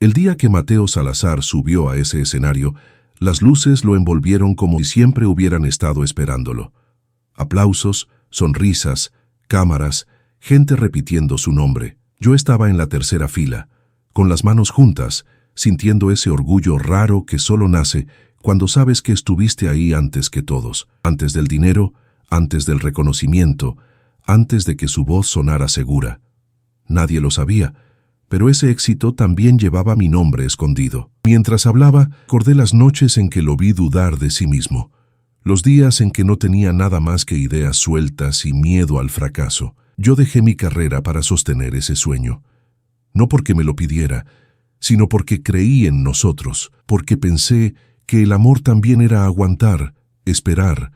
El día que Mateo Salazar subió a ese escenario, las luces lo envolvieron como si siempre hubieran estado esperándolo. Aplausos, sonrisas, cámaras, gente repitiendo su nombre. Yo estaba en la tercera fila, con las manos juntas, sintiendo ese orgullo raro que solo nace cuando sabes que estuviste ahí antes que todos, antes del dinero, antes del reconocimiento, antes de que su voz sonara segura. Nadie lo sabía, pero ese éxito también llevaba mi nombre escondido. Mientras hablaba, recordé las noches en que lo vi dudar de sí mismo, los días en que no tenía nada más que ideas sueltas y miedo al fracaso. Yo dejé mi carrera para sostener ese sueño, no porque me lo pidiera, sino porque creí en nosotros, porque pensé que el amor también era aguantar, esperar,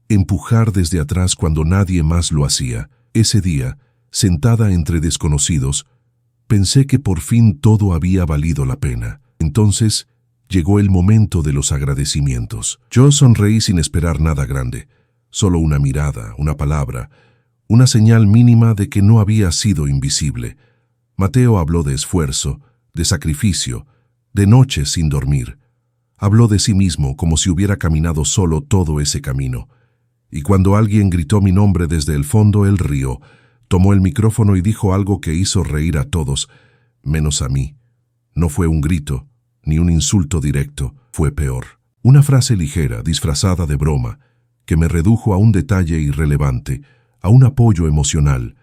empujar desde atrás cuando nadie más lo hacía. Ese día, sentada entre desconocidos, pensé que por fin todo había valido la pena. Entonces, llegó el momento de los agradecimientos. Yo sonreí sin esperar nada grande, solo una mirada, una palabra, una señal mínima de que no había sido invisible. Mateo habló de esfuerzo, de sacrificio, de noches sin dormir. Habló de sí mismo como si hubiera caminado solo todo ese camino. Y cuando alguien gritó mi nombre desde el fondo, él rió, tomó el micrófono y dijo algo que hizo reír a todos, menos a mí. No fue un grito, ni un insulto directo, fue peor. Una frase ligera, disfrazada de broma, que me redujo a un detalle irrelevante, a un apoyo emocional,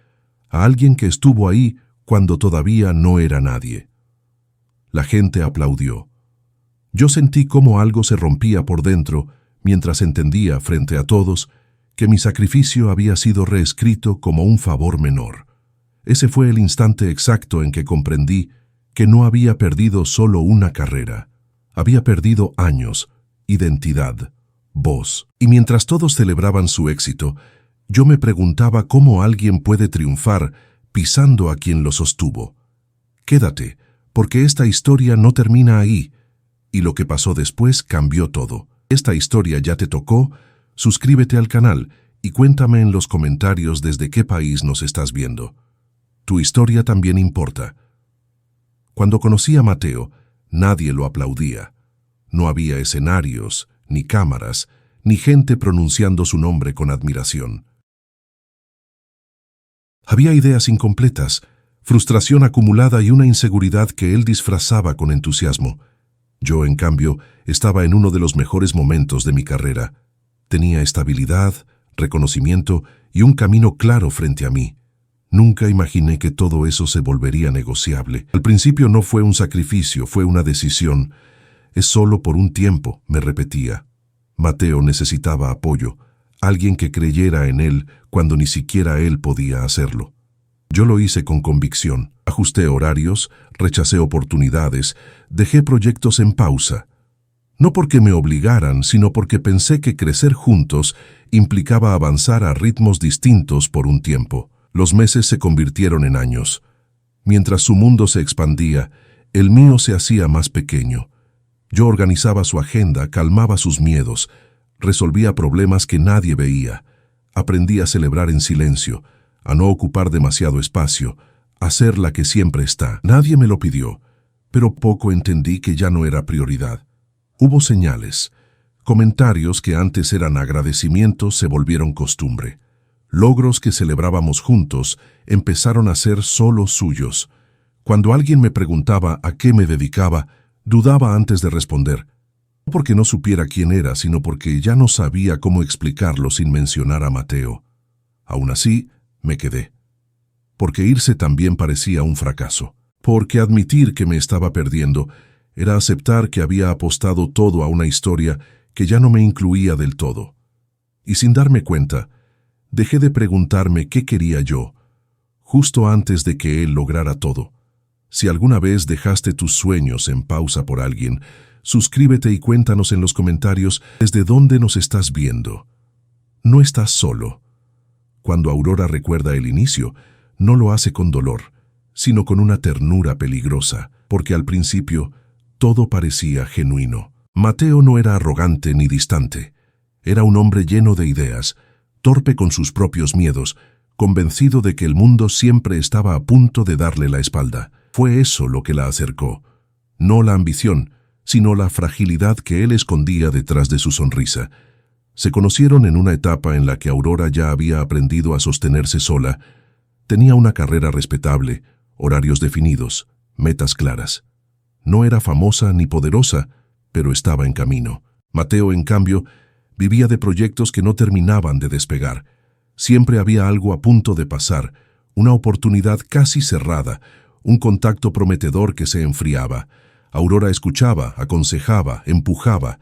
a alguien que estuvo ahí cuando todavía no era nadie. La gente aplaudió. Yo sentí cómo algo se rompía por dentro mientras entendía frente a todos que mi sacrificio había sido reescrito como un favor menor. Ese fue el instante exacto en que comprendí que no había perdido solo una carrera, había perdido años, identidad, voz. Y mientras todos celebraban su éxito, yo me preguntaba cómo alguien puede triunfar pisando a quien lo sostuvo. Quédate, porque esta historia no termina ahí, y lo que pasó después cambió todo. Esta historia ya te tocó. Suscríbete al canal y cuéntame en los comentarios desde qué país nos estás viendo. Tu historia también importa. Cuando conocí a Mateo, nadie lo aplaudía. No había escenarios, ni cámaras, ni gente pronunciando su nombre con admiración. Había ideas incompletas, frustración acumulada y una inseguridad que él disfrazaba con entusiasmo. Yo, en cambio, estaba en uno de los mejores momentos de mi carrera. Tenía estabilidad, reconocimiento y un camino claro frente a mí. Nunca imaginé que todo eso se volvería negociable. Al principio no fue un sacrificio, fue una decisión. Es solo por un tiempo, me repetía. Mateo necesitaba apoyo, alguien que creyera en él cuando ni siquiera él podía hacerlo. Yo lo hice con convicción. Ajusté horarios, rechacé oportunidades, dejé proyectos en pausa. No porque me obligaran, sino porque pensé que crecer juntos implicaba avanzar a ritmos distintos por un tiempo. Los meses se convirtieron en años. Mientras su mundo se expandía, el mío se hacía más pequeño. Yo organizaba su agenda, calmaba sus miedos, resolvía problemas que nadie veía. Aprendí a celebrar en silencio, a no ocupar demasiado espacio, a ser la que siempre está. Nadie me lo pidió, pero poco entendí que ya no era prioridad. Hubo señales, comentarios que antes eran agradecimientos se volvieron costumbre. Logros que celebrábamos juntos empezaron a ser solo suyos. Cuando alguien me preguntaba a qué me dedicaba, dudaba antes de responder. No porque no supiera quién era, sino porque ya no sabía cómo explicarlo sin mencionar a Mateo. Aún así, me quedé. Porque irse también parecía un fracaso. Porque admitir que me estaba perdiendo era aceptar que había apostado todo a una historia que ya no me incluía del todo. Y sin darme cuenta, dejé de preguntarme qué quería yo, justo antes de que él lograra todo. Si alguna vez dejaste tus sueños en pausa por alguien, suscríbete y cuéntanos en los comentarios desde dónde nos estás viendo. No estás solo. Cuando Aurora recuerda el inicio, no lo hace con dolor, sino con una ternura peligrosa, porque al principio todo parecía genuino. Mateo no era arrogante ni distante. Era un hombre lleno de ideas, torpe con sus propios miedos, convencido de que el mundo siempre estaba a punto de darle la espalda. Fue eso lo que la acercó. no la ambición, sino la fragilidad que él escondía detrás de su sonrisa. Se conocieron en una etapa en la que Aurora ya había aprendido a sostenerse sola. Tenía una carrera respetable, horarios definidos, metas claras. No era famosa ni poderosa, pero estaba en camino. Mateo, en cambio, vivía de proyectos que no terminaban de despegar. Siempre había algo a punto de pasar, una oportunidad casi cerrada, un contacto prometedor que se enfriaba. Aurora escuchaba, aconsejaba, empujaba,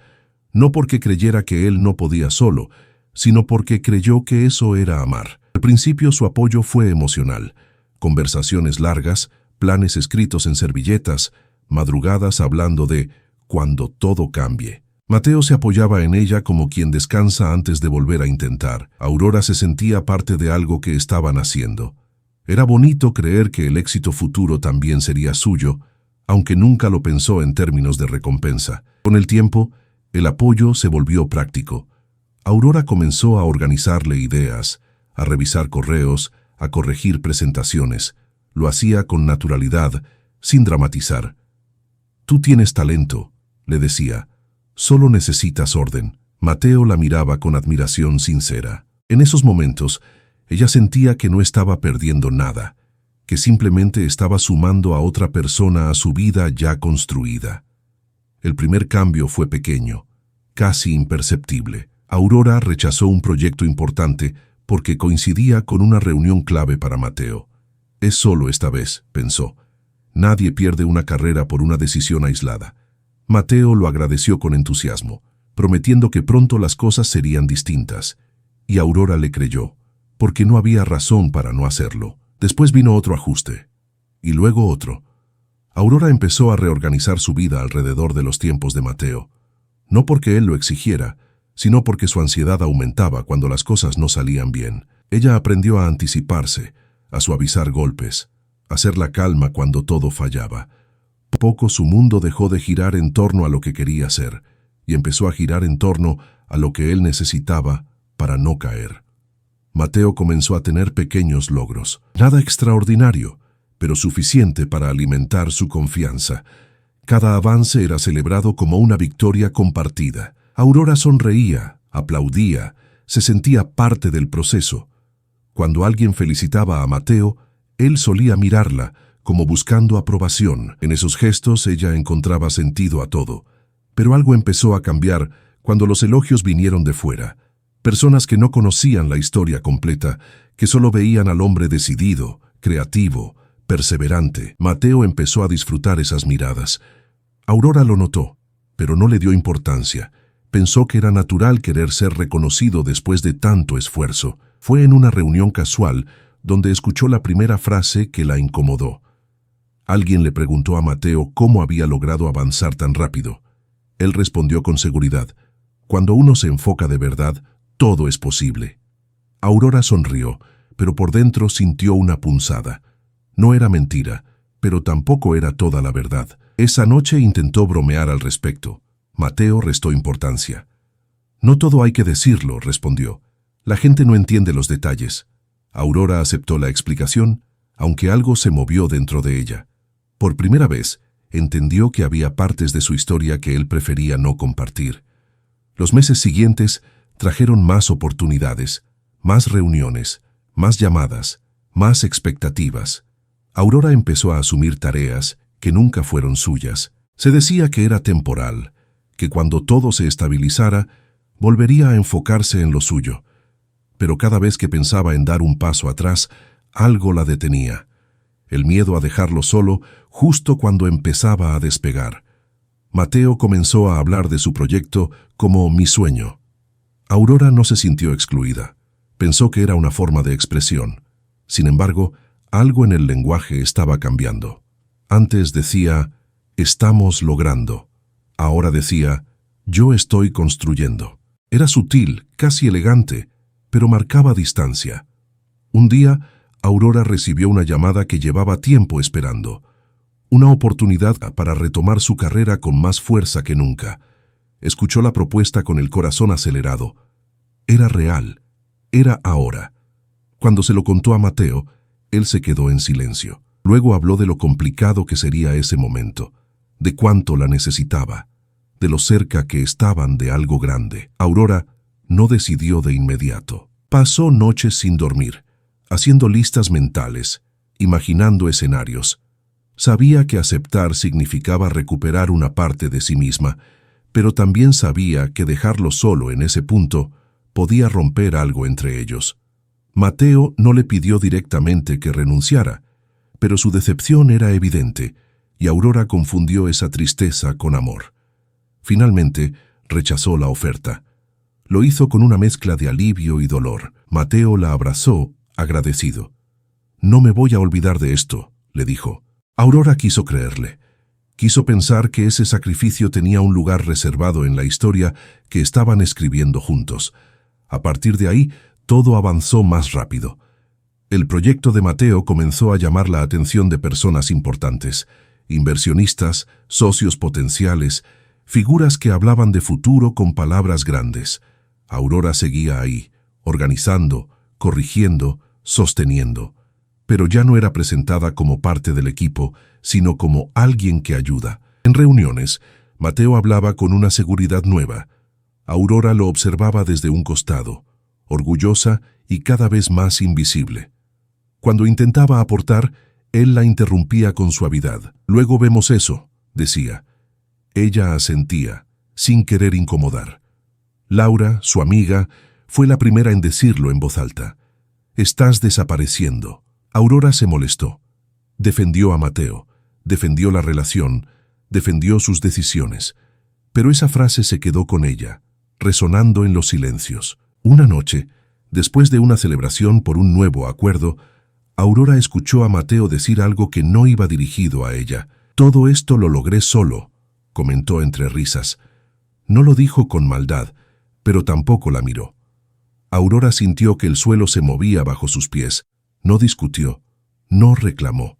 no porque creyera que él no podía solo, sino porque creyó que eso era amar. Al principio su apoyo fue emocional. Conversaciones largas, planes escritos en servilletas, madrugadas hablando de cuando todo cambie. Mateo se apoyaba en ella como quien descansa antes de volver a intentar. Aurora se sentía parte de algo que estaban haciendo. Era bonito creer que el éxito futuro también sería suyo, aunque nunca lo pensó en términos de recompensa. Con el tiempo, el apoyo se volvió práctico. Aurora comenzó a organizarle ideas, a revisar correos, a corregir presentaciones. Lo hacía con naturalidad, sin dramatizar. «Tú tienes talento», le decía. «Solo necesitas orden». Mateo la miraba con admiración sincera. En esos momentos, ella sentía que no estaba perdiendo nada, que simplemente estaba sumando a otra persona a su vida ya construida. El primer cambio fue pequeño, casi imperceptible. Aurora rechazó un proyecto importante porque coincidía con una reunión clave para Mateo. «Es solo esta vez», pensó. «Nadie pierde una carrera por una decisión aislada». Mateo lo agradeció con entusiasmo, prometiendo que pronto las cosas serían distintas. Y Aurora le creyó, porque no había razón para no hacerlo. Después vino otro ajuste, y luego otro. Aurora empezó a reorganizar su vida alrededor de los tiempos de Mateo. No porque él lo exigiera, sino porque su ansiedad aumentaba cuando las cosas no salían bien. Ella aprendió a anticiparse, a suavizar golpes, a hacer la calma cuando todo fallaba. Poco su mundo dejó de girar en torno a lo que quería ser, y empezó a girar en torno a lo que él necesitaba para no caer. Mateo comenzó a tener pequeños logros. Nada extraordinario, pero suficiente para alimentar su confianza. Cada avance era celebrado como una victoria compartida. Aurora sonreía, aplaudía, se sentía parte del proceso. Cuando alguien felicitaba a Mateo, él solía mirarla, como buscando aprobación. En esos gestos ella encontraba sentido a todo. Pero algo empezó a cambiar cuando los elogios vinieron de fuera. Personas que no conocían la historia completa, que solo veían al hombre decidido, creativo, perseverante. Mateo empezó a disfrutar esas miradas. Aurora lo notó, pero no le dio importancia. Pensó que era natural querer ser reconocido después de tanto esfuerzo. Fue en una reunión casual donde escuchó la primera frase que la incomodó. Alguien le preguntó a Mateo cómo había logrado avanzar tan rápido. Él respondió con seguridad: «Cuando uno se enfoca de verdad, todo es posible». Aurora sonrió, pero por dentro sintió una punzada. No era mentira, pero tampoco era toda la verdad. Esa noche intentó bromear al respecto. Mateo restó importancia. «No todo hay que decirlo», respondió. «La gente no entiende los detalles». Aurora aceptó la explicación, aunque algo se movió dentro de ella. Por primera vez, entendió que había partes de su historia que él prefería no compartir. Los meses siguientes trajeron más oportunidades, más reuniones, más llamadas, más expectativas. Aurora empezó a asumir tareas que nunca fueron suyas. Se decía que era temporal, que cuando todo se estabilizara, volvería a enfocarse en lo suyo. Pero cada vez que pensaba en dar un paso atrás, algo la detenía. El miedo a dejarlo solo justo cuando empezaba a despegar. Mateo comenzó a hablar de su proyecto como mi sueño. Aurora no se sintió excluida. Pensó que era una forma de expresión. Sin embargo, algo en el lenguaje estaba cambiando. Antes decía, «estamos logrando». Ahora decía, «yo estoy construyendo». Era sutil, casi elegante, pero marcaba distancia. Un día, Aurora recibió una llamada que llevaba tiempo esperando. Una oportunidad para retomar su carrera con más fuerza que nunca. Escuchó la propuesta con el corazón acelerado. Era real. Era ahora. Cuando se lo contó a Mateo, él se quedó en silencio. Luego habló de lo complicado que sería ese momento. de cuánto la necesitaba, de lo cerca que estaban de algo grande. Aurora no decidió de inmediato. Pasó noches sin dormir, haciendo listas mentales, imaginando escenarios. Sabía que aceptar significaba recuperar una parte de sí misma, pero también sabía que dejarlo solo en ese punto podía romper algo entre ellos. Mateo no le pidió directamente que renunciara, pero su decepción era evidente, y Aurora confundió esa tristeza con amor. Finalmente, rechazó la oferta. Lo hizo con una mezcla de alivio y dolor. Mateo la abrazó, agradecido. «No me voy a olvidar de esto», le dijo. Aurora quiso creerle. Quiso pensar que ese sacrificio tenía un lugar reservado en la historia que estaban escribiendo juntos. A partir de ahí, todo avanzó más rápido. El proyecto de Mateo comenzó a llamar la atención de personas importantes, inversionistas, socios potenciales, figuras que hablaban de futuro con palabras grandes. Aurora seguía ahí, organizando, corrigiendo, sosteniendo. Pero ya no era presentada como parte del equipo, sino como alguien que ayuda. En reuniones, Mateo hablaba con una seguridad nueva. Aurora lo observaba desde un costado, orgullosa y cada vez más invisible. Cuando intentaba aportar, él la interrumpía con suavidad. «Luego vemos eso», decía. Ella asentía, sin querer incomodar. Laura, su amiga, fue la primera en decirlo en voz alta. «Estás desapareciendo». Aurora se molestó. Defendió a Mateo, defendió la relación, defendió sus decisiones. Pero esa frase se quedó con ella, resonando en los silencios. Una noche, después de una celebración por un nuevo acuerdo, Aurora escuchó a Mateo decir algo que no iba dirigido a ella. «Todo esto lo logré solo», comentó entre risas. No lo dijo con maldad, pero tampoco la miró. Aurora sintió que el suelo se movía bajo sus pies. No discutió, no reclamó.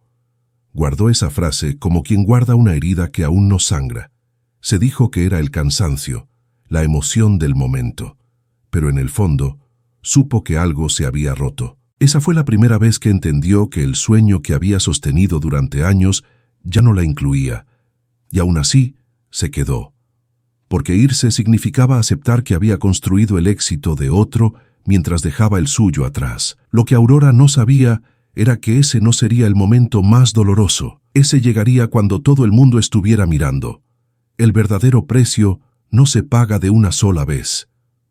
Guardó esa frase como quien guarda una herida que aún no sangra. Se dijo que era el cansancio, la emoción del momento, pero en el fondo supo que algo se había roto. Esa fue la primera vez que entendió que el sueño que había sostenido durante años ya no la incluía, y aún así se quedó. Porque irse significaba aceptar que había construido el éxito de otro mientras dejaba el suyo atrás. Lo que Aurora no sabía era que ese no sería el momento más doloroso. Ese llegaría cuando todo el mundo estuviera mirando. El verdadero precio no se paga de una sola vez.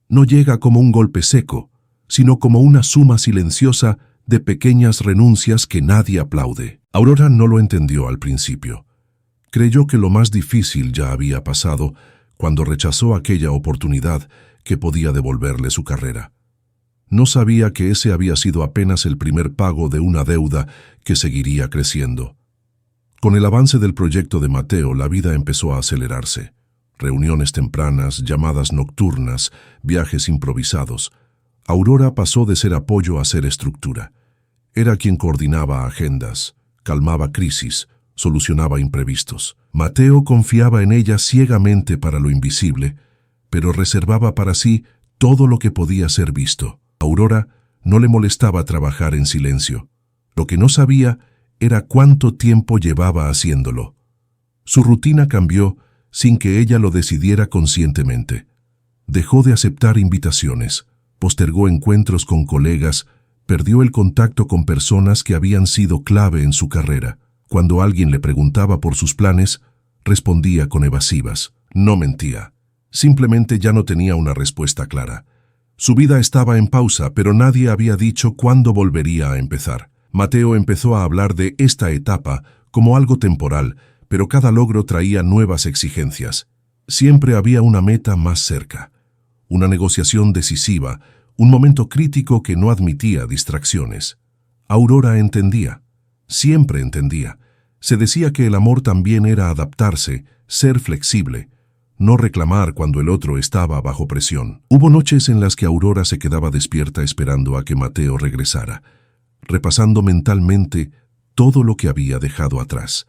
No llega como un golpe seco, sino como una suma silenciosa de pequeñas renuncias que nadie aplaude. Aurora no lo entendió al principio. Creyó que lo más difícil ya había pasado cuando rechazó aquella oportunidad que podía devolverle su carrera. No sabía que ese había sido apenas el primer pago de una deuda que seguiría creciendo. Con el avance del proyecto de Mateo, la vida empezó a acelerarse. Reuniones tempranas, llamadas nocturnas, viajes improvisados. Aurora pasó de ser apoyo a ser estructura. Era quien coordinaba agendas, calmaba crisis, solucionaba imprevistos. Mateo confiaba en ella ciegamente para lo invisible, pero reservaba para sí todo lo que podía ser visto. Aurora no le molestaba trabajar en silencio. Lo que no sabía era cuánto tiempo llevaba haciéndolo. Su rutina cambió sin que ella lo decidiera conscientemente. Dejó de aceptar invitaciones, postergó encuentros con colegas, perdió el contacto con personas que habían sido clave en su carrera. Cuando alguien le preguntaba por sus planes, respondía con evasivas. No mentía. Simplemente ya no tenía una respuesta clara. Su vida estaba en pausa, pero nadie había dicho cuándo volvería a empezar. Mateo empezó a hablar de esta etapa como algo temporal, pero cada logro traía nuevas exigencias. Siempre había una meta más cerca, una negociación decisiva, un momento crítico que no admitía distracciones. Aurora entendía, siempre entendía. Se decía que el amor también era adaptarse, ser flexible, no reclamar cuando el otro estaba bajo presión. Hubo noches en las que Aurora se quedaba despierta esperando a que Mateo regresara, repasando mentalmente todo lo que había dejado atrás.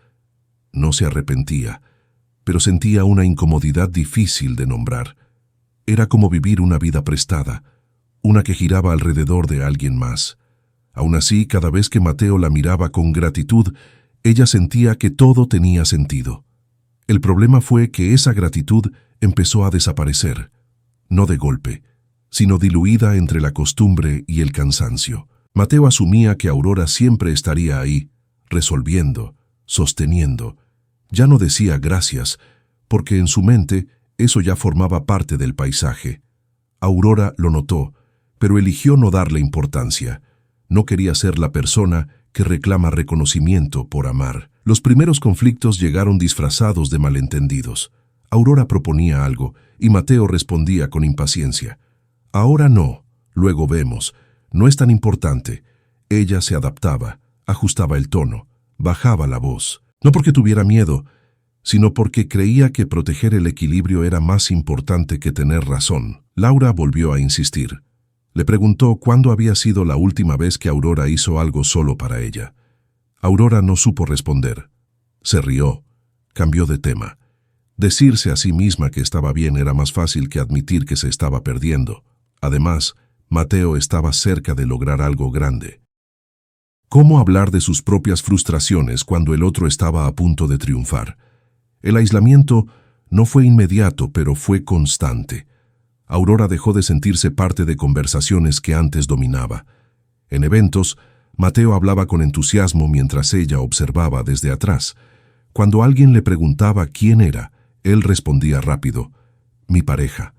No se arrepentía, pero sentía una incomodidad difícil de nombrar. Era como vivir una vida prestada, una que giraba alrededor de alguien más. Aún así, cada vez que Mateo la miraba con gratitud, ella sentía que todo tenía sentido. El problema fue que esa gratitud empezó a desaparecer, no de golpe, sino diluida entre la costumbre y el cansancio. Mateo asumía que Aurora siempre estaría ahí, resolviendo, sosteniendo. Ya no decía gracias, porque en su mente eso ya formaba parte del paisaje. Aurora lo notó, pero eligió no darle importancia. No quería ser la persona que reclama reconocimiento por amar. Los primeros conflictos llegaron disfrazados de malentendidos. Aurora proponía algo y Mateo respondía con impaciencia. Ahora no, luego vemos. No es tan importante. Ella se adaptaba, ajustaba el tono, bajaba la voz. No porque tuviera miedo, sino porque creía que proteger el equilibrio era más importante que tener razón. Laura volvió a insistir. Le preguntó cuándo había sido la última vez que Aurora hizo algo solo para ella. Aurora no supo responder. Se rió. Cambió de tema. Decirse a sí misma que estaba bien era más fácil que admitir que se estaba perdiendo. Además, Mateo estaba cerca de lograr algo grande. ¿Cómo hablar de sus propias frustraciones cuando el otro estaba a punto de triunfar? El aislamiento no fue inmediato, pero fue constante. Aurora dejó de sentirse parte de conversaciones que antes dominaba. En eventos, Mateo hablaba con entusiasmo mientras ella observaba desde atrás. Cuando alguien le preguntaba quién era, él respondía rápido: mi pareja.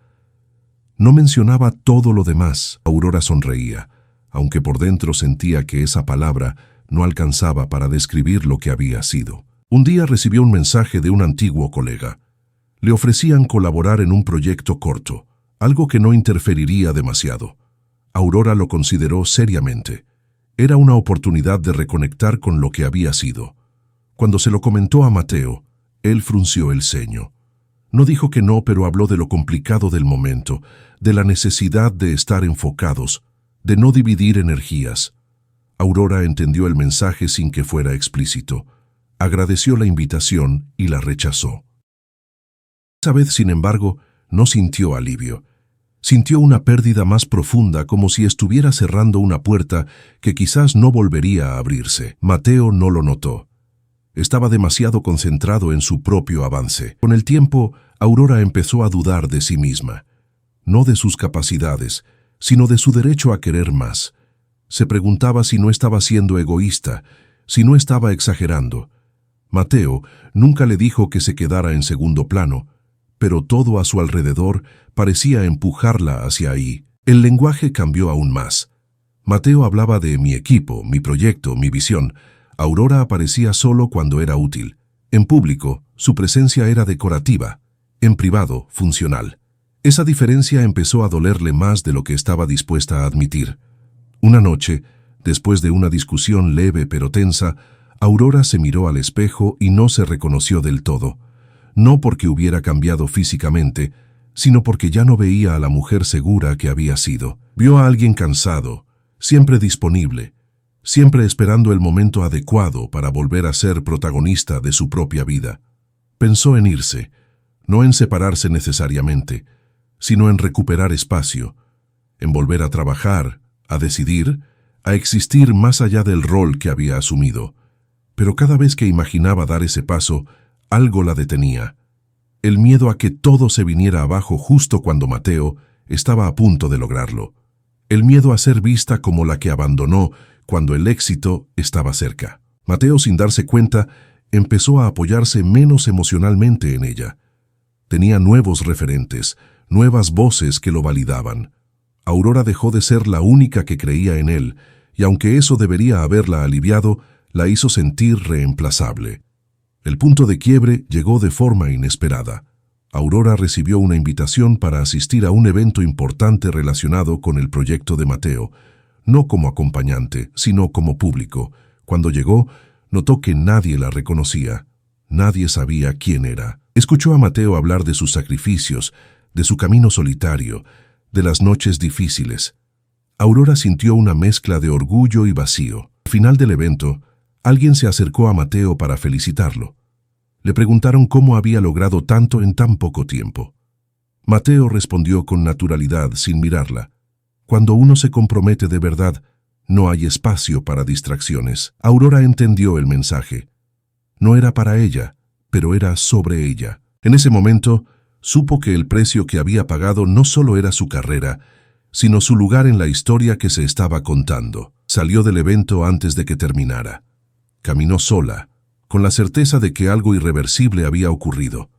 No mencionaba todo lo demás. Aurora sonreía, aunque por dentro sentía que esa palabra no alcanzaba para describir lo que había sido. Un día recibió un mensaje de un antiguo colega. Le ofrecían colaborar en un proyecto corto, algo que no interferiría demasiado. Aurora lo consideró seriamente. Era una oportunidad de reconectar con lo que había sido. Cuando se lo comentó a Mateo, él frunció el ceño. No dijo que no, pero habló de lo complicado del momento, de la necesidad de estar enfocados, de no dividir energías. Aurora entendió el mensaje sin que fuera explícito. Agradeció la invitación y la rechazó. Esa vez, sin embargo, no sintió alivio. Sintió una pérdida más profunda, como si estuviera cerrando una puerta que quizás no volvería a abrirse. Mateo no lo notó. Estaba demasiado concentrado en su propio avance. Con el tiempo, Aurora empezó a dudar de sí misma. No de sus capacidades, sino de su derecho a querer más. Se preguntaba si no estaba siendo egoísta, si no estaba exagerando. Mateo nunca le dijo que se quedara en segundo plano, pero todo a su alrededor parecía empujarla hacia ahí. El lenguaje cambió aún más. Mateo hablaba de mi equipo, mi proyecto, mi visión. Aurora aparecía solo cuando era útil. En público, su presencia era decorativa. En privado, funcional. Esa diferencia empezó a dolerle más de lo que estaba dispuesta a admitir. Una noche, después de una discusión leve pero tensa, Aurora se miró al espejo y no se reconoció del todo. No porque hubiera cambiado físicamente, sino porque ya no veía a la mujer segura que había sido. Vio a alguien cansado, siempre disponible, siempre esperando el momento adecuado para volver a ser protagonista de su propia vida. Pensó en irse, no en separarse necesariamente, sino en recuperar espacio, en volver a trabajar, a decidir, a existir más allá del rol que había asumido. Pero cada vez que imaginaba dar ese paso, algo la detenía. El miedo a que todo se viniera abajo justo cuando Mateo estaba a punto de lograrlo. El miedo a ser vista como la que abandonó cuando el éxito estaba cerca. Mateo, sin darse cuenta, empezó a apoyarse menos emocionalmente en ella. Tenía nuevos referentes, nuevas voces que lo validaban. Aurora dejó de ser la única que creía en él, y aunque eso debería haberla aliviado, la hizo sentir reemplazable. El punto de quiebre llegó de forma inesperada. Aurora recibió una invitación para asistir a un evento importante relacionado con el proyecto de Mateo, no como acompañante, sino como público. Cuando llegó, notó que nadie la reconocía. Nadie sabía quién era. Escuchó a Mateo hablar de sus sacrificios, de su camino solitario, de las noches difíciles. Aurora sintió una mezcla de orgullo y vacío. Al final del evento, alguien se acercó a Mateo para felicitarlo. Le preguntaron cómo había logrado tanto en tan poco tiempo. Mateo respondió con naturalidad, sin mirarla. Cuando uno se compromete de verdad, no hay espacio para distracciones. Aurora entendió el mensaje. No era para ella, pero era sobre ella. En ese momento, supo que el precio que había pagado no solo era su carrera, sino su lugar en la historia que se estaba contando. Salió del evento antes de que terminara. Caminó sola, con la certeza de que algo irreversible había ocurrido.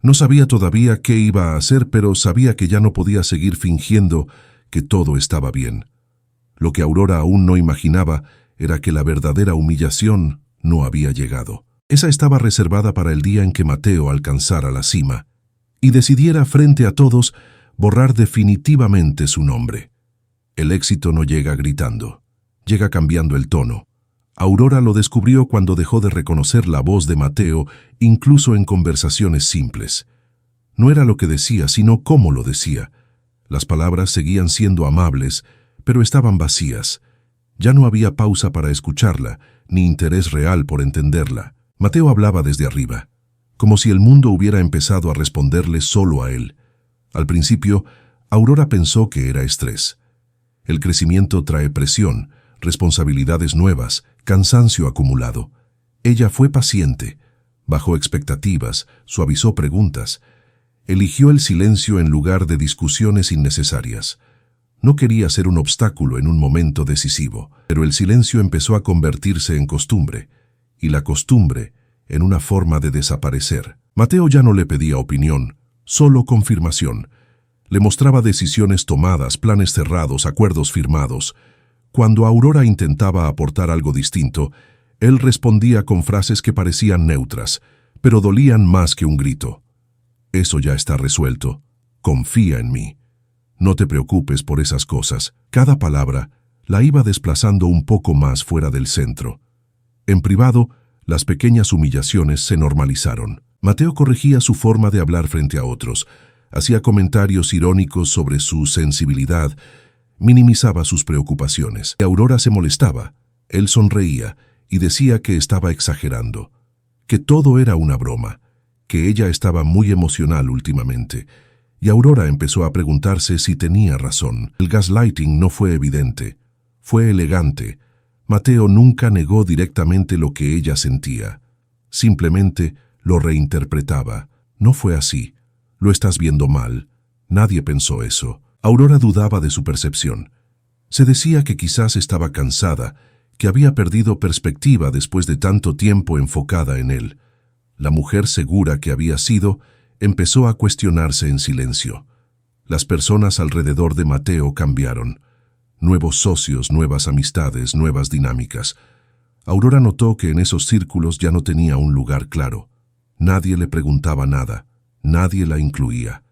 No sabía todavía qué iba a hacer, pero sabía que ya no podía seguir fingiendo que todo estaba bien. Lo que Aurora aún no imaginaba era que la verdadera humillación no había llegado. Esa estaba reservada para el día en que Mateo alcanzara la cima y decidiera frente a todos borrar definitivamente su nombre. El éxito no llega gritando, llega cambiando el tono. Aurora lo descubrió cuando dejó de reconocer la voz de Mateo, incluso en conversaciones simples. No era lo que decía, sino cómo lo decía. Las palabras seguían siendo amables, pero estaban vacías. Ya no había pausa para escucharla, ni interés real por entenderla. Mateo hablaba desde arriba, como si el mundo hubiera empezado a responderle solo a él. Al principio, Aurora pensó que era estrés. El crecimiento trae presión, responsabilidades nuevas, cansancio acumulado. Ella fue paciente, bajó expectativas, suavizó preguntas. Eligió el silencio en lugar de discusiones innecesarias. No quería ser un obstáculo en un momento decisivo, pero el silencio empezó a convertirse en costumbre, y la costumbre en una forma de desaparecer. Mateo ya no le pedía opinión, solo confirmación. Le mostraba decisiones tomadas, planes cerrados, acuerdos firmados. Cuando Aurora intentaba aportar algo distinto, él respondía con frases que parecían neutras, pero dolían más que un grito. Eso ya está resuelto. Confía en mí. No te preocupes por esas cosas. Cada palabra la iba desplazando un poco más fuera del centro. En privado, las pequeñas humillaciones se normalizaron. Mateo corregía su forma de hablar frente a otros, hacía comentarios irónicos sobre su sensibilidad, minimizaba sus preocupaciones. Aurora se molestaba. Él sonreía y decía que estaba exagerando, que todo era una broma, que ella estaba muy emocional últimamente. Y Aurora empezó a preguntarse si tenía razón. El gaslighting no fue evidente, fue elegante. Mateo nunca negó directamente lo que ella sentía. Simplemente lo reinterpretaba. No fue así. Lo estás viendo mal. Nadie pensó eso. Aurora dudaba de su percepción. Se decía que quizás estaba cansada, que había perdido perspectiva después de tanto tiempo enfocada en él. La mujer segura que había sido empezó a cuestionarse en silencio. Las personas alrededor de Mateo cambiaron. Nuevos socios, nuevas amistades, nuevas dinámicas. Aurora notó que en esos círculos ya no tenía un lugar claro. Nadie le preguntaba nada, nadie la incluía.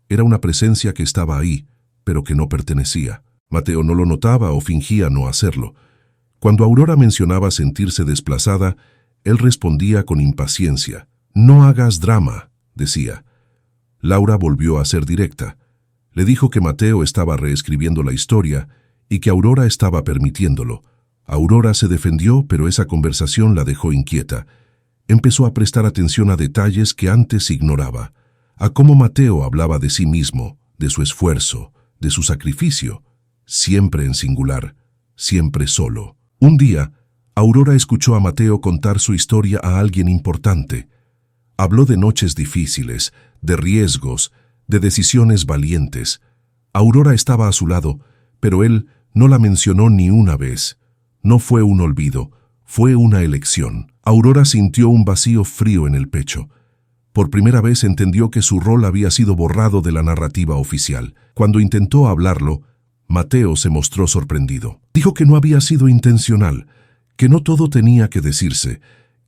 Era una presencia que estaba ahí, pero que no pertenecía. Mateo no lo notaba o fingía no hacerlo. Cuando Aurora mencionaba sentirse desplazada, él respondía con impaciencia. «No hagas drama», decía. Laura volvió a ser directa. Le dijo que Mateo estaba reescribiendo la historia y que Aurora estaba permitiéndolo. Aurora se defendió, pero esa conversación la dejó inquieta. Empezó a prestar atención a detalles que antes ignoraba, a cómo Mateo hablaba de sí mismo, de su esfuerzo, de su sacrificio, siempre en singular, siempre solo. Un día, Aurora escuchó a Mateo contar su historia a alguien importante. Habló de noches difíciles, de riesgos, de decisiones valientes. Aurora estaba a su lado, pero él no la mencionó ni una vez. No fue un olvido, fue una elección. Aurora sintió un vacío frío en el pecho. Por primera vez entendió que su rol había sido borrado de la narrativa oficial. Cuando intentó hablarlo, Mateo se mostró sorprendido. Dijo que no había sido intencional, que no todo tenía que decirse,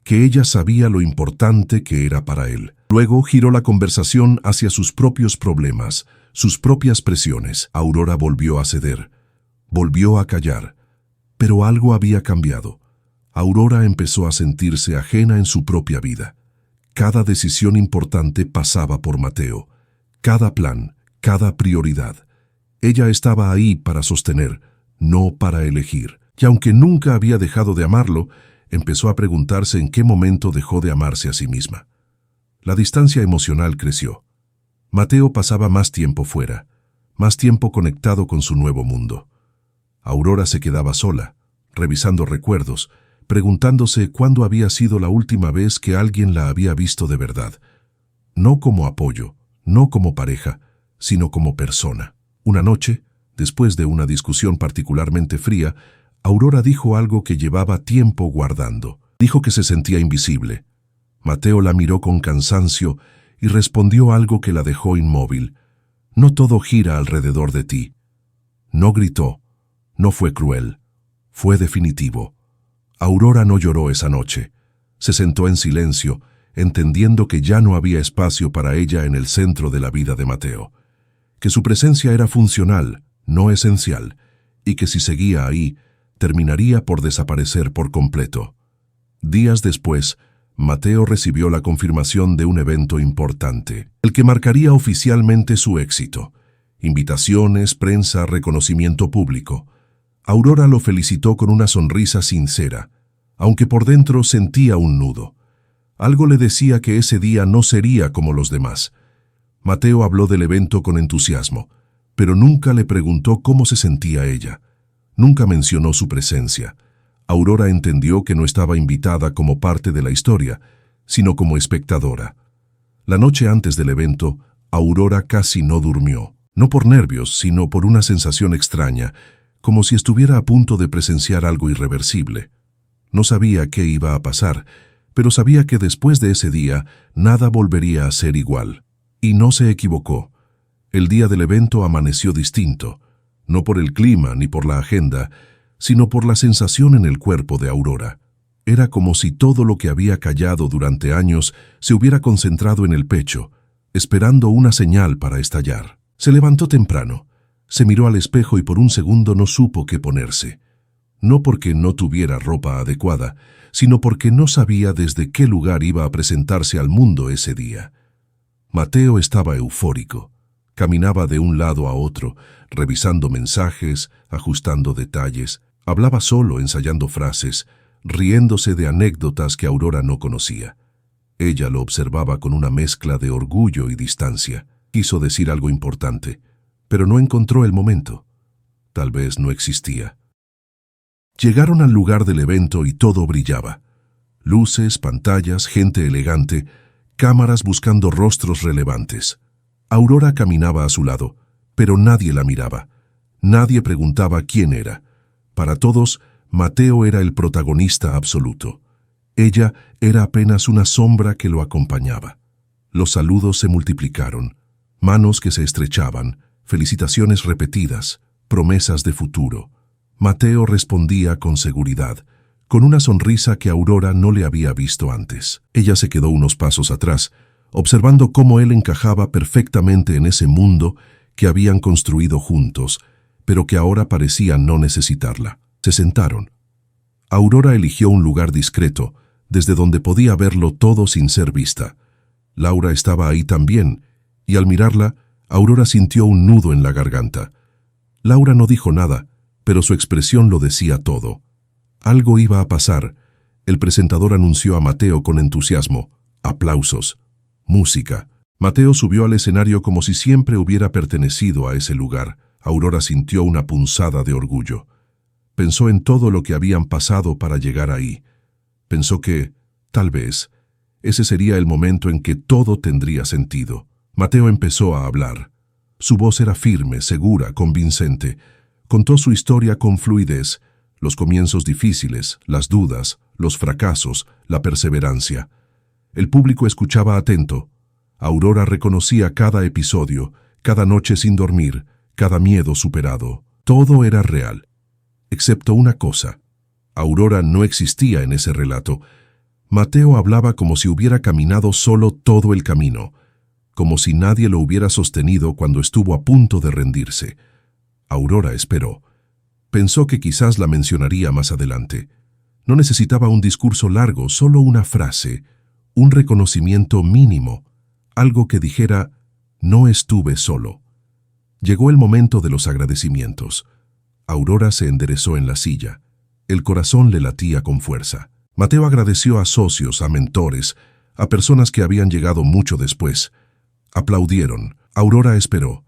que ella sabía lo importante que era para él. Luego giró la conversación hacia sus propios problemas, sus propias presiones. Aurora volvió a ceder, volvió a callar, pero algo había cambiado. Aurora empezó a sentirse ajena en su propia vida. Cada decisión importante pasaba por Mateo, cada plan, cada prioridad. Ella estaba ahí para sostener, no para elegir. Y aunque nunca había dejado de amarlo, empezó a preguntarse en qué momento dejó de amarse a sí misma. La distancia emocional creció. Mateo pasaba más tiempo fuera, más tiempo conectado con su nuevo mundo. Aurora se quedaba sola, revisando recuerdos, preguntándose cuándo había sido la última vez que alguien la había visto de verdad. No como apoyo, no como pareja, sino como persona. Una noche, después de una discusión particularmente fría, Aurora dijo algo que llevaba tiempo guardando. Dijo que se sentía invisible. Mateo la miró con cansancio y respondió algo que la dejó inmóvil. No todo gira alrededor de ti. No gritó, no fue cruel, fue definitivo. Aurora no lloró esa noche. Se sentó en silencio, entendiendo que ya no había espacio para ella en el centro de la vida de Mateo. Que su presencia era funcional, no esencial, y que si seguía ahí, terminaría por desaparecer por completo. Días después, Mateo recibió la confirmación de un evento importante, el que marcaría oficialmente su éxito. Invitaciones, prensa, reconocimiento público. Aurora lo felicitó con una sonrisa sincera, aunque por dentro sentía un nudo. Algo le decía que ese día no sería como los demás. Mateo habló del evento con entusiasmo, pero nunca le preguntó cómo se sentía ella. Nunca mencionó su presencia. Aurora entendió que no estaba invitada como parte de la historia, sino como espectadora. La noche antes del evento, Aurora casi no durmió. No por nervios, sino por una sensación extraña, como si estuviera a punto de presenciar algo irreversible. No sabía qué iba a pasar, pero sabía que después de ese día nada volvería a ser igual. Y no se equivocó. El día del evento amaneció distinto, no por el clima ni por la agenda, sino por la sensación en el cuerpo de Aurora. Era como si todo lo que había callado durante años se hubiera concentrado en el pecho, esperando una señal para estallar. Se levantó temprano, se miró al espejo y por un segundo no supo qué ponerse. No porque no tuviera ropa adecuada, sino porque no sabía desde qué lugar iba a presentarse al mundo ese día. Mateo estaba eufórico. Caminaba de un lado a otro, revisando mensajes, ajustando detalles. Hablaba solo, ensayando frases, riéndose de anécdotas que Aurora no conocía. Ella lo observaba con una mezcla de orgullo y distancia. Quiso decir algo importante, pero no encontró el momento. Tal vez no existía. Llegaron al lugar del evento y todo brillaba. Luces, pantallas, gente elegante, cámaras buscando rostros relevantes. Aurora caminaba a su lado, pero nadie la miraba. Nadie preguntaba quién era. Para todos, Mateo era el protagonista absoluto. Ella era apenas una sombra que lo acompañaba. Los saludos se multiplicaron, manos que se estrechaban, felicitaciones repetidas, promesas de futuro. Mateo respondía con seguridad, con una sonrisa que Aurora no le había visto antes. Ella se quedó unos pasos atrás, observando cómo él encajaba perfectamente en ese mundo que habían construido juntos, pero que ahora parecía no necesitarla. Se sentaron. Aurora eligió un lugar discreto, desde donde podía verlo todo sin ser vista. Laura estaba ahí también, y al mirarla, Aurora sintió un nudo en la garganta. Laura no dijo nada, pero su expresión lo decía todo. Algo iba a pasar. El presentador anunció a Mateo con entusiasmo. Aplausos. Música. Mateo subió al escenario como si siempre hubiera pertenecido a ese lugar. Aurora sintió una punzada de orgullo. Pensó en todo lo que habían pasado para llegar ahí. Pensó que, tal vez, ese sería el momento en que todo tendría sentido. Mateo empezó a hablar. Su voz era firme, segura, convincente. Contó su historia con fluidez, los comienzos difíciles, las dudas, los fracasos, la perseverancia. El público escuchaba atento. Aurora reconocía cada episodio, cada noche sin dormir, cada miedo superado. Todo era real, excepto una cosa. Aurora no existía en ese relato. Mateo hablaba como si hubiera caminado solo todo el camino, como si nadie lo hubiera sostenido cuando estuvo a punto de rendirse. Aurora esperó. Pensó que quizás la mencionaría más adelante. No necesitaba un discurso largo, solo una frase, un reconocimiento mínimo, algo que dijera, no estuve solo. Llegó el momento de los agradecimientos. Aurora se enderezó en la silla. El corazón le latía con fuerza. Mateo agradeció a socios, a mentores, a personas que habían llegado mucho después. Aplaudieron. Aurora esperó.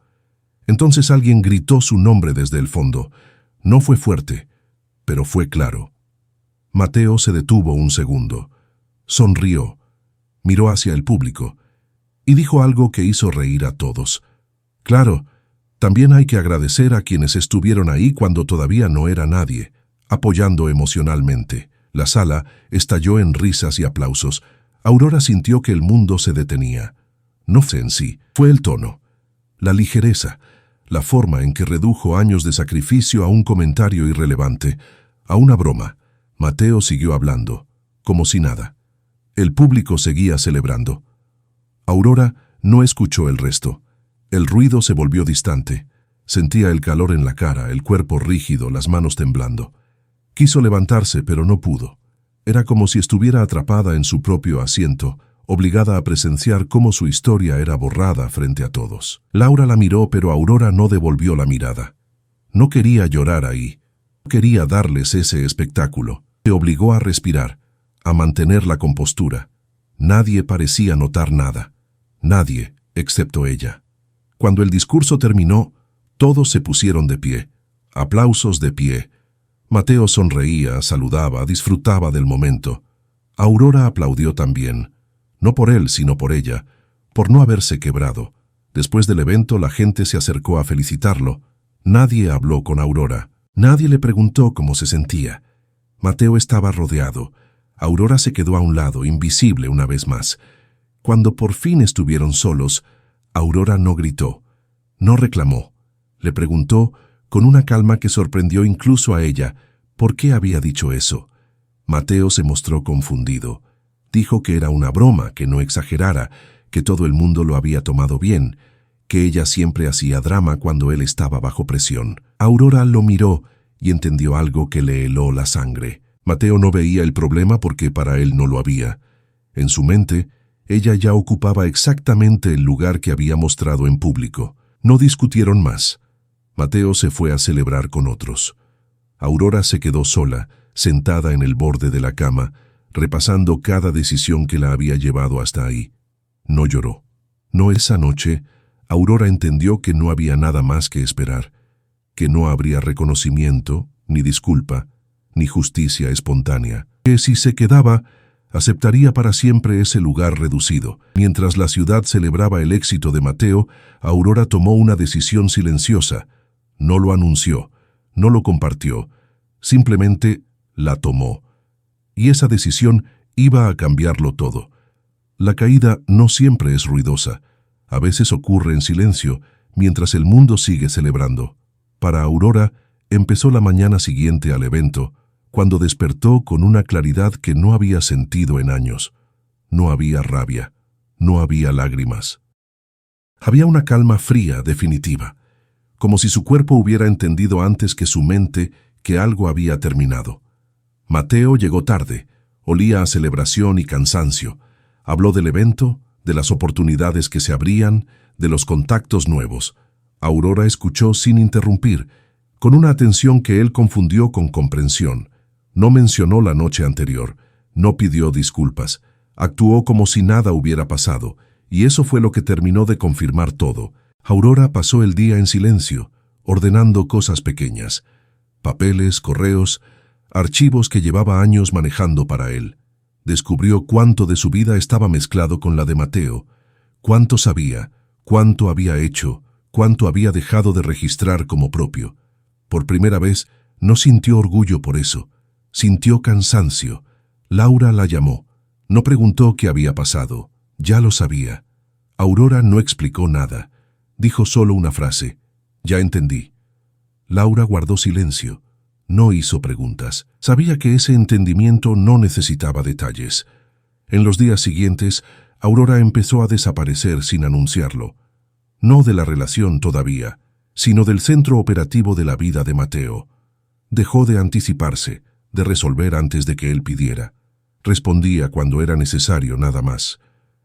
Entonces alguien gritó su nombre desde el fondo. No fue fuerte, pero fue claro. Mateo se detuvo un segundo. Sonrió, miró hacia el público y dijo algo que hizo reír a todos. Claro, también hay que agradecer a quienes estuvieron ahí cuando todavía no era nadie, apoyando emocionalmente. La sala estalló en risas y aplausos. Aurora sintió que el mundo se detenía. No fue en sí, fue el tono, la ligereza, la forma en que redujo años de sacrificio a un comentario irrelevante, a una broma. Mateo siguió hablando, como si nada. El público seguía celebrando. Aurora no escuchó el resto. El ruido se volvió distante. Sentía el calor en la cara, el cuerpo rígido, las manos temblando. Quiso levantarse, pero no pudo. Era como si estuviera atrapada en su propio asiento, obligada a presenciar cómo su historia era borrada frente a todos. Laura la miró, pero Aurora no devolvió la mirada. No quería llorar ahí. No quería darles ese espectáculo. Se obligó a respirar, a mantener la compostura. Nadie parecía notar nada. Nadie, excepto ella. Cuando el discurso terminó, todos se pusieron de pie. Aplausos de pie. Mateo sonreía, saludaba, disfrutaba del momento. Aurora aplaudió también. No por él, sino por ella, por no haberse quebrado. Después del evento, la gente se acercó a felicitarlo. Nadie habló con Aurora. Nadie le preguntó cómo se sentía. Mateo estaba rodeado. Aurora se quedó a un lado, invisible una vez más. Cuando por fin estuvieron solos, Aurora no gritó, no reclamó. Le preguntó, con una calma que sorprendió incluso a ella, por qué había dicho eso. Mateo se mostró confundido. Dijo que era una broma, que no exagerara, que todo el mundo lo había tomado bien, que ella siempre hacía drama cuando él estaba bajo presión. Aurora lo miró y entendió algo que le heló la sangre. Mateo no veía el problema porque para él no lo había. En su mente, ella ya ocupaba exactamente el lugar que había mostrado en público. No discutieron más. Mateo se fue a celebrar con otros. Aurora se quedó sola, sentada en el borde de la cama, repasando cada decisión que la había llevado hasta ahí. No lloró. No esa noche, Aurora entendió que no había nada más que esperar, que no habría reconocimiento, ni disculpa, ni justicia espontánea, que si se quedaba, aceptaría para siempre ese lugar reducido. Mientras la ciudad celebraba el éxito de Mateo, Aurora tomó una decisión silenciosa. No lo anunció, no lo compartió, simplemente la tomó. Y esa decisión iba a cambiarlo todo. La caída no siempre es ruidosa. A veces ocurre en silencio, mientras el mundo sigue celebrando. Para Aurora, empezó la mañana siguiente al evento, cuando despertó con una claridad que no había sentido en años. No había rabia, no había lágrimas. Había una calma fría, definitiva, como si su cuerpo hubiera entendido antes que su mente que algo había terminado. Mateo llegó tarde, olía a celebración y cansancio. Habló del evento, de las oportunidades que se abrían, de los contactos nuevos. Aurora escuchó sin interrumpir, con una atención que él confundió con comprensión. No mencionó la noche anterior, no pidió disculpas, actuó como si nada hubiera pasado, y eso fue lo que terminó de confirmar todo. Aurora pasó el día en silencio, ordenando cosas pequeñas, papeles, correos, archivos que llevaba años manejando para él. Descubrió cuánto de su vida estaba mezclado con la de Mateo, cuánto sabía, cuánto había hecho, cuánto había dejado de registrar como propio. Por primera vez, no sintió orgullo por eso. Sintió cansancio. Laura la llamó. No preguntó qué había pasado. Ya lo sabía. Aurora no explicó nada. Dijo solo una frase. Ya entendí. Laura guardó silencio. No hizo preguntas. Sabía que ese entendimiento no necesitaba detalles. En los días siguientes, Aurora empezó a desaparecer sin anunciarlo. No de la relación todavía, sino del centro operativo de la vida de Mateo. Dejó de anticiparse, de resolver antes de que él pidiera. Respondía cuando era necesario, nada más.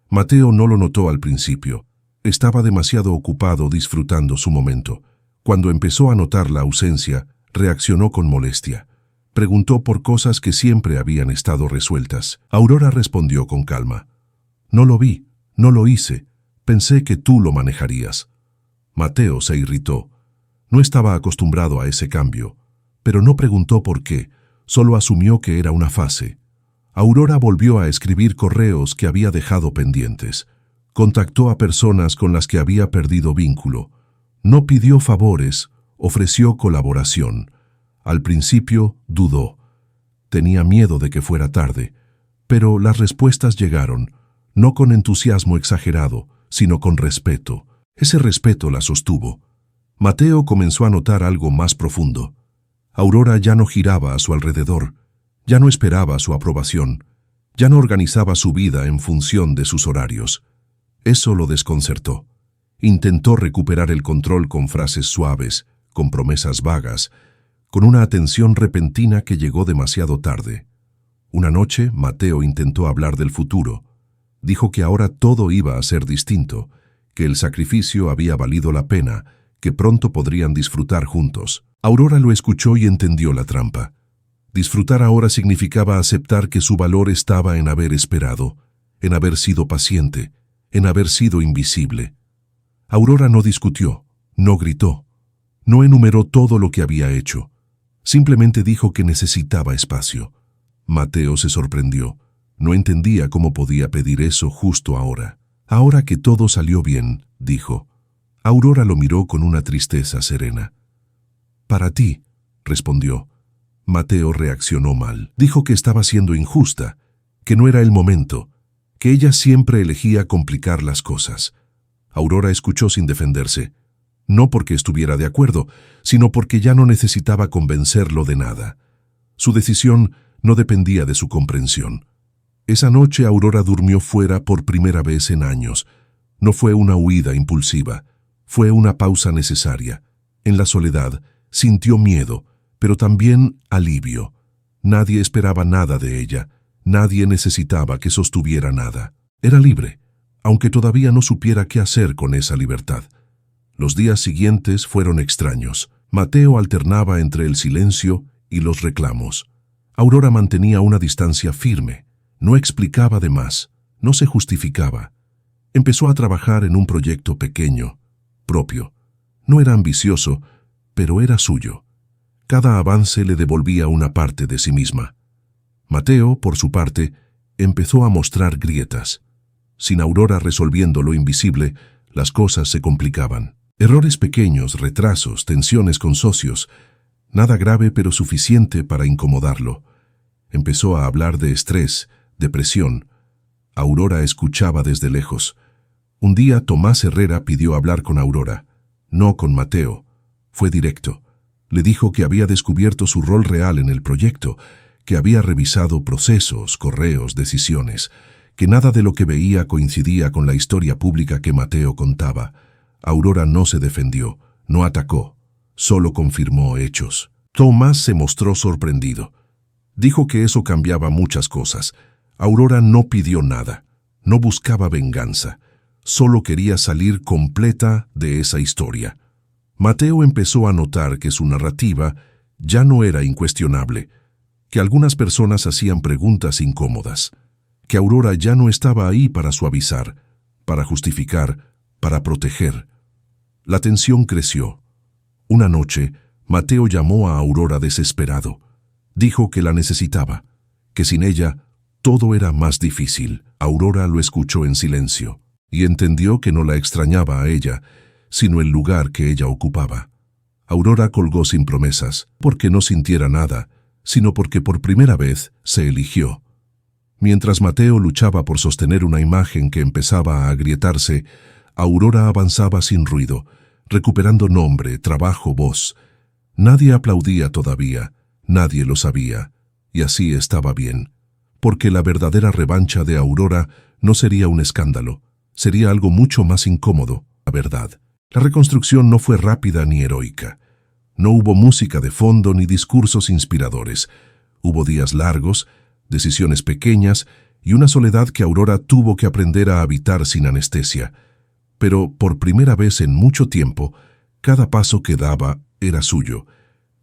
Mateo no lo notó al principio. Estaba demasiado ocupado disfrutando su momento. Cuando empezó a notar la ausencia, reaccionó con molestia. Preguntó por cosas que siempre habían estado resueltas. Aurora respondió con calma. No lo vi, no lo hice. Pensé que tú lo manejarías. Mateo se irritó. No estaba acostumbrado a ese cambio, pero no preguntó por qué. solo asumió que era una fase. Aurora volvió a escribir correos que había dejado pendientes. Contactó a personas con las que había perdido vínculo. No pidió favores, ofreció colaboración. Al principio dudó. Tenía miedo de que fuera tarde, pero las respuestas llegaron, no con entusiasmo exagerado, sino con respeto. Ese respeto la sostuvo. Mateo comenzó a notar algo más profundo. Aurora ya no giraba a su alrededor, ya no esperaba su aprobación, ya no organizaba su vida en función de sus horarios. Eso lo desconcertó. Intentó recuperar el control con frases suaves, con promesas vagas, con una atención repentina que llegó demasiado tarde. Una noche, Mateo intentó hablar del futuro. Dijo que ahora todo iba a ser distinto, que el sacrificio había valido la pena, que pronto podrían disfrutar juntos. Aurora lo escuchó y entendió la trampa. Disfrutar ahora significaba aceptar que su valor estaba en haber esperado, en haber sido paciente, en haber sido invisible. Aurora no discutió, no gritó, no enumeró todo lo que había hecho. Simplemente dijo que necesitaba espacio. Mateo se sorprendió. No entendía cómo podía pedir eso justo ahora. Ahora que todo salió bien, dijo. Aurora lo miró con una tristeza serena. Para ti, respondió. Mateo reaccionó mal. Dijo que estaba siendo injusta, que no era el momento, que ella siempre elegía complicar las cosas. Aurora escuchó sin defenderse. No porque estuviera de acuerdo, sino porque ya no necesitaba convencerlo de nada. Su decisión no dependía de su comprensión. Esa noche Aurora durmió fuera por primera vez en años. No fue una huida impulsiva, fue una pausa necesaria. En la soledad sintió miedo, pero también alivio. Nadie esperaba nada de ella, nadie necesitaba que sostuviera nada. Era libre, aunque todavía no supiera qué hacer con esa libertad. Los días siguientes fueron extraños. Mateo alternaba entre el silencio y los reclamos. Aurora mantenía una distancia firme. No explicaba de más, no se justificaba. Empezó a trabajar en un proyecto pequeño, propio. No era ambicioso, pero era suyo. Cada avance le devolvía una parte de sí misma. Mateo, por su parte, empezó a mostrar grietas. Sin Aurora resolviendo lo invisible, las cosas se complicaban. Errores pequeños, retrasos, tensiones con socios. Nada grave pero suficiente para incomodarlo. Empezó a hablar de estrés, depresión. Aurora escuchaba desde lejos. Un día Tomás Herrera pidió hablar con Aurora, no con Mateo. Fue directo. Le dijo que había descubierto su rol real en el proyecto, que había revisado procesos, correos, decisiones, que nada de lo que veía coincidía con la historia pública que Mateo contaba. Aurora no se defendió, no atacó, solo confirmó hechos. Tomás se mostró sorprendido. Dijo que eso cambiaba muchas cosas. Aurora no pidió nada, no buscaba venganza, solo quería salir completa de esa historia. Mateo empezó a notar que su narrativa ya no era incuestionable, que algunas personas hacían preguntas incómodas, que Aurora ya no estaba ahí para suavizar, para justificar, para proteger. La tensión creció. Una noche, Mateo llamó a Aurora desesperado. Dijo que la necesitaba, que sin ella todo era más difícil. Aurora lo escuchó en silencio y entendió que no la extrañaba a ella, sino el lugar que ella ocupaba. Aurora colgó sin promesas, porque no sintiera nada, sino porque por primera vez se eligió. Mientras Mateo luchaba por sostener una imagen que empezaba a agrietarse, Aurora avanzaba sin ruido, recuperando nombre, trabajo, voz. Nadie aplaudía todavía, nadie lo sabía, y así estaba bien, porque la verdadera revancha de Aurora no sería un escándalo, sería algo mucho más incómodo, la verdad. La reconstrucción no fue rápida ni heroica. No hubo música de fondo ni discursos inspiradores. Hubo días largos, decisiones pequeñas y una soledad que Aurora tuvo que aprender a habitar sin anestesia. Pero por primera vez en mucho tiempo, cada paso que daba era suyo.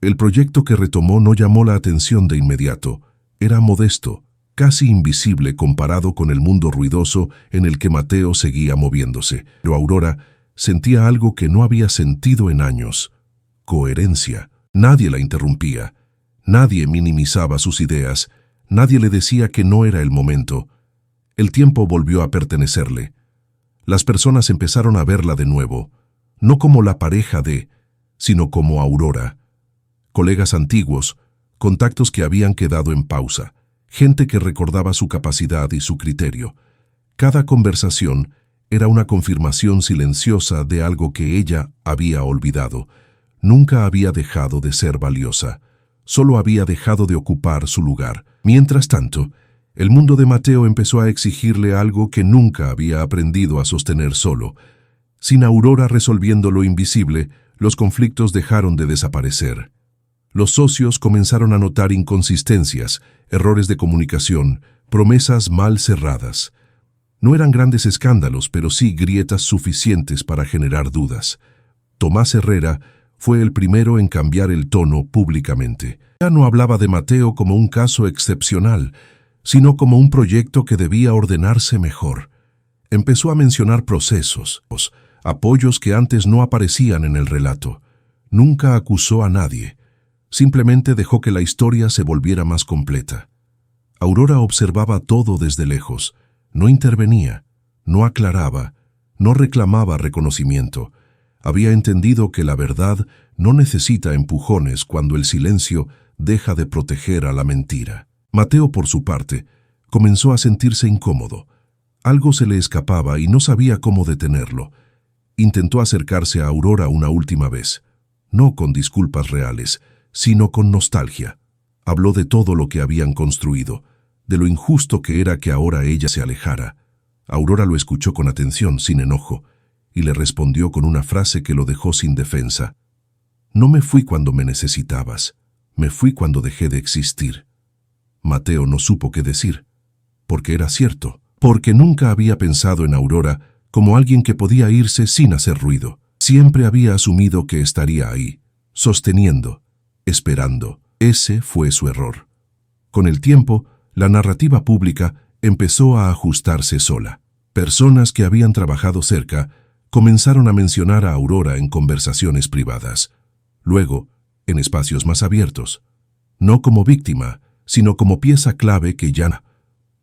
El proyecto que retomó no llamó la atención de inmediato. Era modesto, casi invisible comparado con el mundo ruidoso en el que Mateo seguía moviéndose. Pero Aurora sentía algo que no había sentido en años: coherencia. Nadie la interrumpía, Nadie minimizaba sus ideas, nadie le decía que no era el momento. El tiempo volvió a pertenecerle. Las personas empezaron a verla de nuevo, no como la pareja de, sino como Aurora. Colegas antiguos, contactos que habían quedado en pausa, gente que recordaba su capacidad y su criterio. Cada conversación era una confirmación silenciosa de algo que ella había olvidado. Nunca había dejado de ser valiosa, solo había dejado de ocupar su lugar. Mientras tanto, el mundo de Mateo empezó a exigirle algo que nunca había aprendido a sostener solo. Sin Aurora resolviendo lo invisible, los conflictos dejaron de desaparecer. Los socios comenzaron a notar inconsistencias, errores de comunicación, promesas mal cerradas. No eran grandes escándalos, pero sí grietas suficientes para generar dudas. Tomás Herrera fue el primero en cambiar el tono públicamente. Ya no hablaba de Mateo como un caso excepcional, sino como un proyecto que debía ordenarse mejor. Empezó a mencionar procesos, apoyos que antes no aparecían en el relato. Nunca acusó a nadie. Simplemente dejó que la historia se volviera más completa. Aurora observaba todo desde lejos. No intervenía, no aclaraba, no reclamaba reconocimiento. Había entendido que la verdad no necesita empujones cuando el silencio deja de proteger a la mentira. Mateo, por su parte, comenzó a sentirse incómodo. Algo se le escapaba y no sabía cómo detenerlo. Intentó acercarse a Aurora una última vez, no con disculpas reales, sino con nostalgia. Habló de todo lo que habían construido, de lo injusto que era que ahora ella se alejara. Aurora lo escuchó con atención, sin enojo, y le respondió con una frase que lo dejó sin defensa. No me fui cuando me necesitabas, me fui cuando dejé de existir. Mateo no supo qué decir, porque era cierto, porque nunca había pensado en Aurora como alguien que podía irse sin hacer ruido. Siempre había asumido que estaría ahí, sosteniendo, esperando. Ese fue su error. Con el tiempo, la narrativa pública empezó a ajustarse sola. Personas que habían trabajado cerca comenzaron a mencionar a Aurora en conversaciones privadas. Luego, en espacios más abiertos. No como víctima, sino como pieza clave que ya...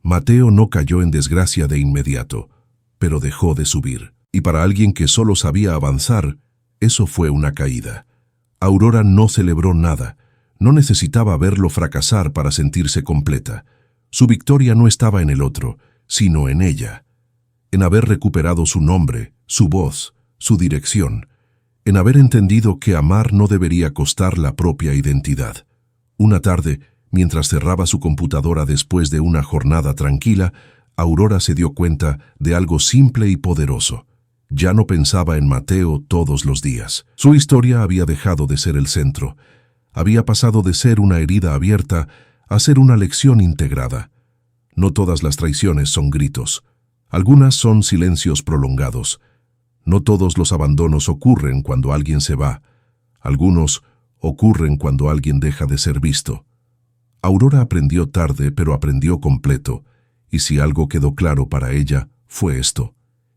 Mateo no cayó en desgracia de inmediato, pero dejó de subir. Y para alguien que solo sabía avanzar, eso fue una caída. Aurora no celebró nada. No necesitaba verlo fracasar para sentirse completa. Su victoria no estaba en el otro, sino en ella. En haber recuperado su nombre, su voz, su dirección. En haber entendido que amar no debería costar la propia identidad. Una tarde, mientras cerraba su computadora después de una jornada tranquila, Aurora se dio cuenta de algo simple y poderoso. Ya no pensaba en Mateo todos los días. Su historia había dejado de ser el centro. Había pasado de ser una herida abierta a ser una lección integrada. No todas las traiciones son gritos. Algunas son silencios prolongados. No todos los abandonos ocurren cuando alguien se va. Algunos ocurren cuando alguien deja de ser visto. Aurora aprendió tarde, pero aprendió completo. Y si algo quedó claro para ella, fue esto.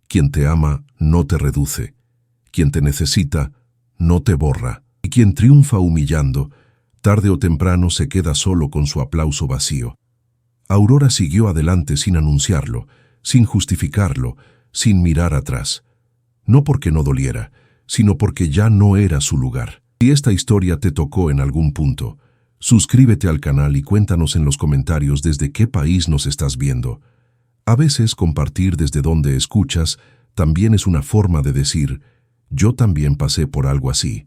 Quien te ama no te reduce. Quien te necesita no te borra. Y quien triunfa humillando, tarde o temprano se queda solo con su aplauso vacío. Aurora siguió adelante sin anunciarlo, sin justificarlo, sin mirar atrás. No porque no doliera, sino porque ya no era su lugar. Si esta historia te tocó en algún punto, suscríbete al canal y cuéntanos en los comentarios desde qué país nos estás viendo. A veces compartir desde donde escuchas también es una forma de decir, yo también pasé por algo así.